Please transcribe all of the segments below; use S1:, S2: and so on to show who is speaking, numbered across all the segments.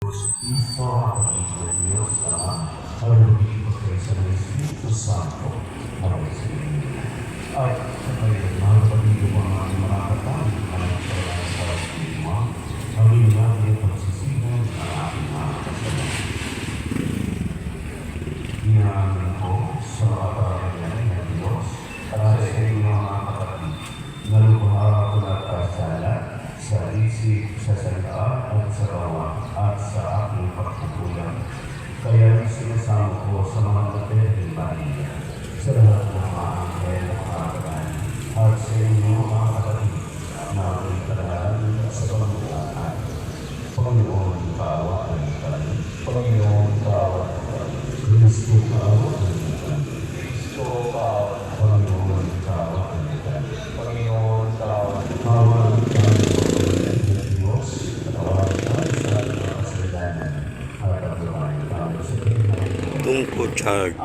S1: Cristo, ang Panginoon ng Diyos, Ama, ang lumilipot kayo sa mga Espiritu Santo, ang Espiritu. At sa kayo, mga kapatid, mga kapatid, ang kasalanan sa Espiritu, ang inyong yung pagsisihan ang aking mga kasalanan. Hinahamin ko sa mga kapatid ng Diyos, at sa inyong mga kapatid, na lumaharap ko na kasala sa isip, sa salita, at sa gawa, at sa aking pagkukulang. Kaya sinasama ko sa mga Birhen Maria, sa lahat ng mga anghel at mga kagan, at sa inyo mga kapatid, na aking talaan sa pangulahan. Panginoon, kaawaan kami. Panginoon, kaawaan kami. Kristo, kaawaan kami. Kristo, kaawaan kami. Panginoon, kaawaan kami. Panginoon, kaawaan kami.
S2: Tungko charge.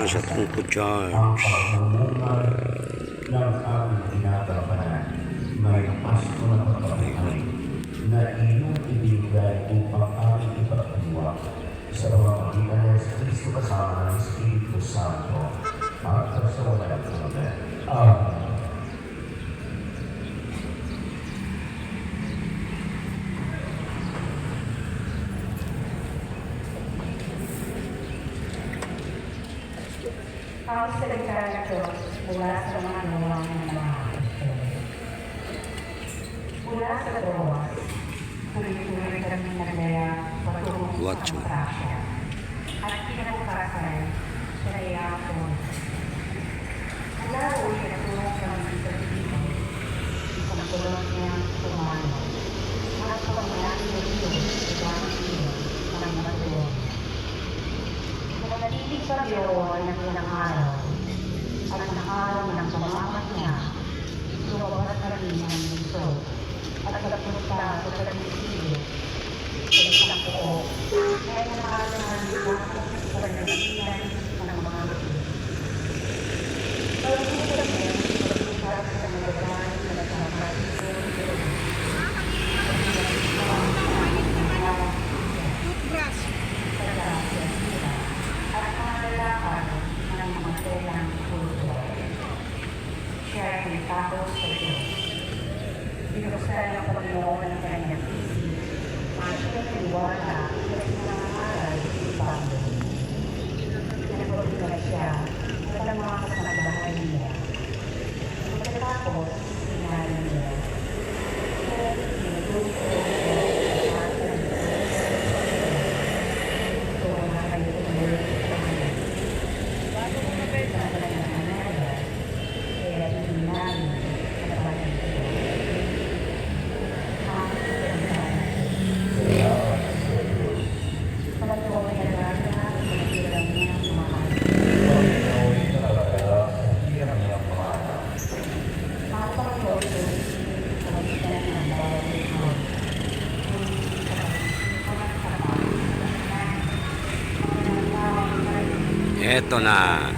S2: Sa tungko charge.
S1: Ng aming tinatapanan, may pasto na pagkakamay na iyong ibigay upang aming ipagdiwa sa pamamagitan ng Kristo kasama ng Espiritu Santo at sa walang hanggan. Amen.
S3: Ang salita ng Diyos mula sa mga gawa ng mga apostol. Mula sa Troas, tuloy-tuloy kami naglaya patungo sa Tracia at kinabukasan sa Neapol. Mula roon natulong kami sa Pilipino, isang kolonya Tumano, at pamilang Diyos sa Evangelyo ng Matulong. Nagalilig sa Diyos ng ilang araw at ang araw ng pamamat niya, lumabas kami ng mundo at nagpunta sa Taglisilyo sa isang pook. Kaya nakalaman nila sa nagalilan ng mga mundo. Pagpunta kami pagpunta sa nagagalan na nagkakasin siya ay tapos sa Diyos. Binuksan ang Panginoon ng kanyang isip, masiyang-iwala sa mga aral ni Pablo. Nagpagkula siya sa mga kasanabahay niya. Pagkatapos, sinabi niya,
S2: Eto na.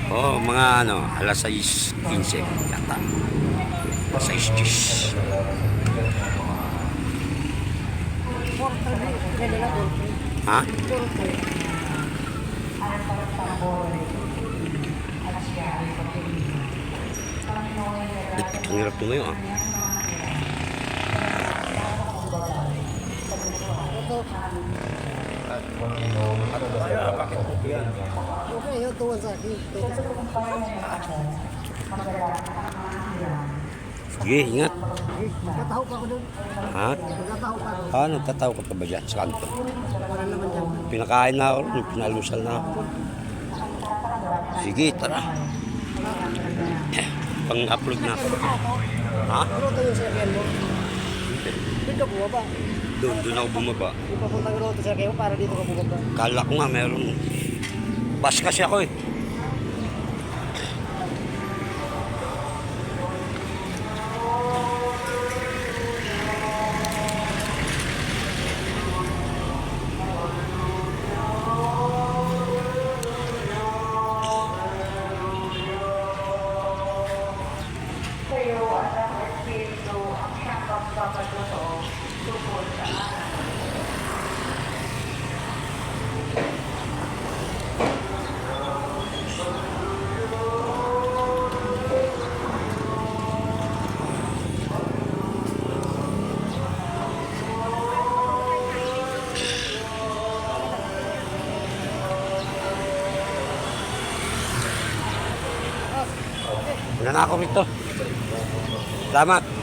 S2: Oh, mga alas 6:15 yata. 6:10. Ha? Ang hirap tumayo ah.
S4: Okay, yung tuwan sa akin.
S2: Sige, ingat.
S4: Nagkataho pa ako doon.
S2: Ha?
S4: Nagkataho pa ako.
S2: Nagtataw ka pa ba dyan sa kanto?
S4: Wala naman dyan.
S2: Pinakain na ako, pinalusal na ako. Sige, tara. Pang-upload na ako. Ha?
S4: Ano ito yung sakyan mo? Dito ka bumaba.
S2: Doon ako bumaba.
S4: Yung papuntang roto sa sakyan mo para dito ka bumaba.
S2: Kala ko nga meron. Bus kasi ako eh. Wala na ako rito. Salamat.